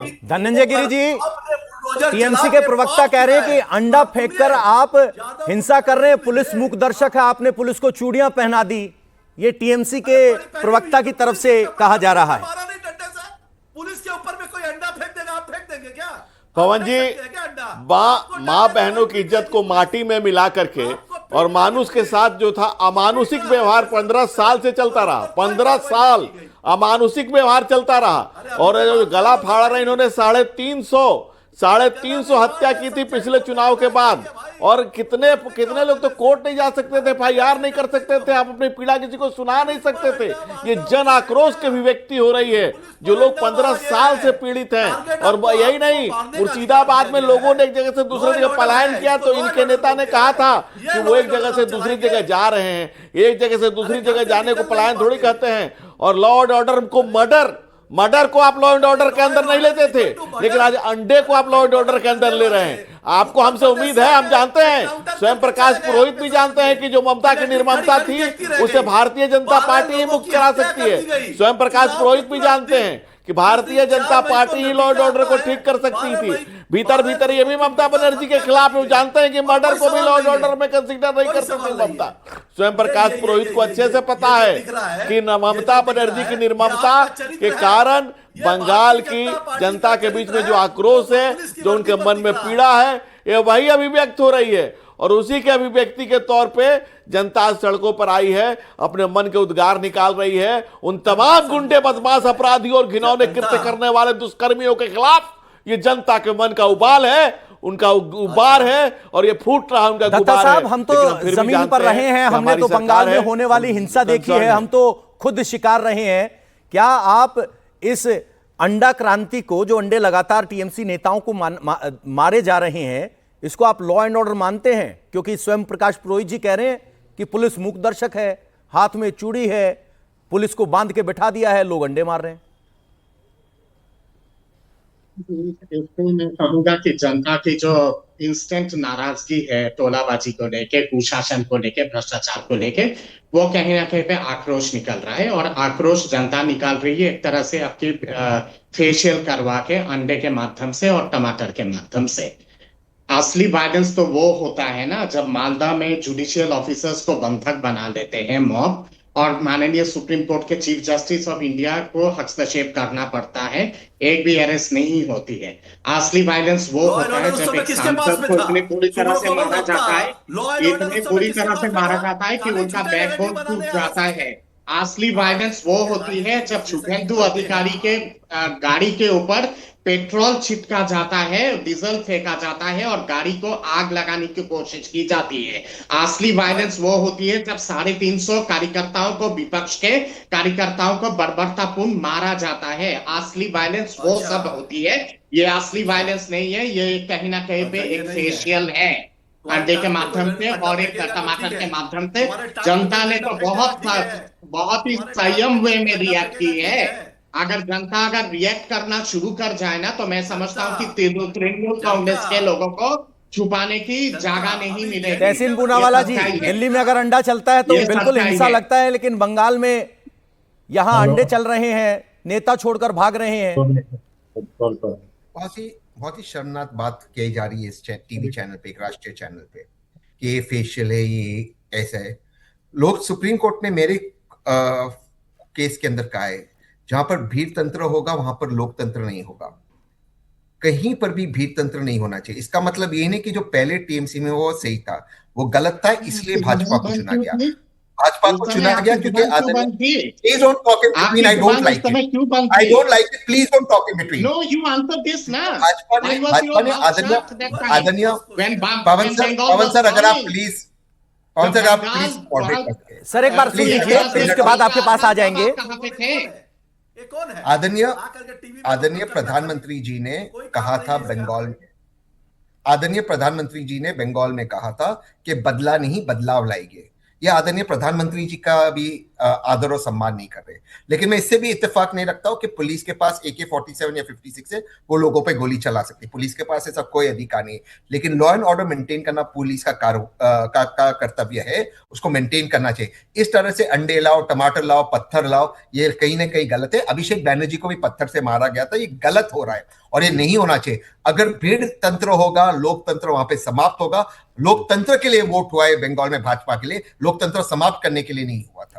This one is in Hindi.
धनंजय गिरी जी, टीएमसी के प्रवक्ता कह रहे हैं कि अंडा फेंककर आप हिंसा कर रहे हैं, पुलिस मूक दर्शक है, आपने पुलिस को चूड़ियां पहना दी। ये टीएमसी के प्रवक्ता की तरफ से कहा जा रहा है। पुलिस के ऊपर में कोई अंडा फेंक देगा, आप फेंक देंगे क्या? पवन जी, माँ बहनों की इज्जत को माटी में मिला करके और मानुष के साथ जो था अमानुषिक व्यवहार 15 साल से चलता रहा। 15 साल अमानुषिक व्यवहार चलता रहा। और जो गला फाड़ा रहा, इन्होंने 350 हत्या की थी पिछले चुनाव के बाद। और कितने लोग तो कोर्ट नहीं जा सकते थे, FIR नहीं कर सकते थे, आप अपनी पीड़ा किसी को सुना नहीं सकते थे। ये जन आक्रोश की अभिव्यक्ति हो रही है। जो लोग 15 साल से पीड़ित हैं, और यही नहीं, मुर्शिदाबाद में लोगों ने एक जगह से दूसरी जगह पलायन किया तो इनके नेता ने कहा था कि वो एक जगह से दूसरी जगह जा रहे हैं। एक जगह से दूसरी जगह जाने को पलायन थोड़ी कहते हैं। और लॉ एंड ऑर्डर को मर्डर को आप लॉ एंड ऑर्डर के अंदर नहीं लेते थे, लेकिन आज अंडे को आप लॉ एंड ऑर्डर के अंदर ले रहे हैं। आपको हमसे उम्मीद है, हम जानते हैं, स्वयं प्रकाश पुरोहित भी जानते हैं कि जो ममता की निर्ममता थी उसे भारतीय जनता पार्टी ही मुक्त करा सकती है। स्वयं प्रकाश पुरोहित भी जानते हैं कि Bharatiya Janata party he law and order को ठीक कर सकती थी। भीतर ये भी ममता बनर्जी के खिलाफ है। वो जानते हैं कि मर्डर को भी लॉ एंड ऑर्डर में कंसीडर नहीं कर सकती ममता। स्वयं प्रकाश पुरोहित को अच्छे से पता है कि ममता बनर्जी की निर्ममता के कारण बंगाल की जनता के बीच में जो आक्रोश है, जो उनके मन में पीड़ा है, ये वही अभिव्यक्त हो रही है। और उसी के अभिव्यक्ति के तौर पे जनता सड़कों पर आई है, अपने मन के उद्गार निकाल रही है। उन तमाम गुंडे, बदमाश, अपराधियों और घिनौने कृत्य करने वाले दुष्कर्मियों के खिलाफ ये जनता के मन का उबाल है, उनका उबार है, और ये फूट रहा उनका गुबार साहब, है। हम तो जमीन पर रहे हैं, हमने तो बंगाल में होने वाली हिंसा देखी है, हम तो खुद शिकार रहे हैं। क्या आप इस अंडा क्रांति को, जो अंडे लगातार टीएमसी नेताओं को मारे जा रहे हैं, इसको आप लॉ एंड ऑर्डर मानते हैं? क्योंकि स्वयं प्रकाश पुरोहित जी कह रहे हैं कि पुलिस मूक दर्शक है, हाथ में चूड़ी है, पुलिस को बांध के बैठा दिया है, लोग अंडे मार रहे हैं। इसको मैं कहूंगा कि जनता की जो इंस्टेंट नाराजगी है टोलाबाजी को लेके, कुशासन को लेके, भ्रष्टाचार को लेके, वो कहीं ना कहीं पे आक्रोश निकल रहा है। और आक्रोश जनता निकाल रही है एक तरह से आपकी फेशियल करवा के, अंडे के माध्यम से और टमाटर के माध्यम से। असली वायलेंस तो वो होता है ना, जब मालदा में जुडिशियल ऑफिसर्स को बंधक बना लेते हैं मॉब, और माननीय सुप्रीम कोर्ट के चीफ जस्टिस ऑफ इंडिया को हस्तक्षेप करना पड़ता है, एक भी अरेस्ट नहीं होती है। असली वायलेंस वो होता है जब एक सांसद को इतनी पूरी तरह से मारा जाता है, इतनी पूरी तरह से मारा जाता है कि उनका बैकबोन टूट जाता है। असली वायलेंस वो होती है जब शुभेंदु अधिकारी के गाड़ी के ऊपर पेट्रोल छिटका जाता है, डीजल फेंका जाता है और गाड़ी को आग लगाने की कोशिश की जाती है। असली वायलेंस वो होती है जब 350 कार्यकर्ताओं को, विपक्ष के कार्यकर्ताओं को बर्बरतापूर्ण मारा जाता है। असली वायलेंस वो सब होती है। ये असली वायलेंस नहीं है, ये कहीं ना कहीं पे एक फेशियल है अंडे के माध्यम से और एक टमाटर के माध्यम से। जनता ने तो बहुत ही संयम वे में रिएक्ट की है। अगर जनता रिएक्ट करना शुरू कर जाए ना, तो मैं समझता हूँ कि तृणमूल कांग्रेस के लोगों को छुपाने की जगह नहीं मिलेगी। तहसीन पूनावाला जी, दिल्ली में अगर अंडा चलता है तो बिल्कुल हिंसा लगता है, लेकिन बंगाल में यहाँ अंडे चल रहे हैं, नेता छोड़कर भाग रहे हैं। बहुत ही शर्मनाक बात कही जा रही है इस टीवी चैनल पे, एक राष्ट्रीय चैनल पे, कि ये फेशियल है, ये ऐसा है। लोग, सुप्रीम कोर्ट ने मेरे केस के अंदर कहा है, जहां पर भीड़ तंत्र होगा वहां पर लोकतंत्र नहीं होगा। कहीं पर भी भीड़ तंत्र नहीं होना चाहिए। इसका मतलब ये नहीं कि जो पहले टीएमसी में वो सही था, वो गलत था, इसलिए भाजपा को चुना गया। भाजपा को चुना गया क्योंकि please don't talk in between, I don't like it, please don't talk in between. No, you answer this ना। भाजपा ने आदरणीय पवन सर, अगर आप प्लीज सर एक बार सुन लीजिए, फिर इसके बाद आपके पास आ जाएंगे। आदरणीय प्रधानमंत्री जी ने कहा था बंगाल में, आदरणीय प्रधानमंत्री जी ने बंगाल में कहा था कि बदला नहीं बदलाव लाएंगे। यह आदरणीय प्रधानमंत्री जी का भी आदर और सम्मान नहीं कर रहे। लेकिन मैं इससे भी इत्तेफाक नहीं रखता हूं कि पुलिस के पास AK-47 या 56 है, वो लोगों पे गोली चला सकती है। पुलिस के पास ऐसा कोई अधिकार नहीं है। लेकिन लॉ एंड ऑर्डर मेंटेन करना पुलिस का कर्तव्य है, उसको मेंटेन करना चाहिए। इस तरह से अंडे लाओ, टमाटर लाओ, पत्थर लाओ, ये कहीं ना कहीं गलत है। अभिषेक बैनर्जी को भी पत्थर से मारा गया था, ये गलत हो रहा है और ये नहीं होना चाहिए। अगर भीड़ तंत्र होगा, लोकतंत्र वहां पे समाप्त होगा। लोकतंत्र के लिए वोट हुआ है बंगाल में भाजपा के लिए, लोकतंत्र समाप्त करने के लिए नहीं हुआ था।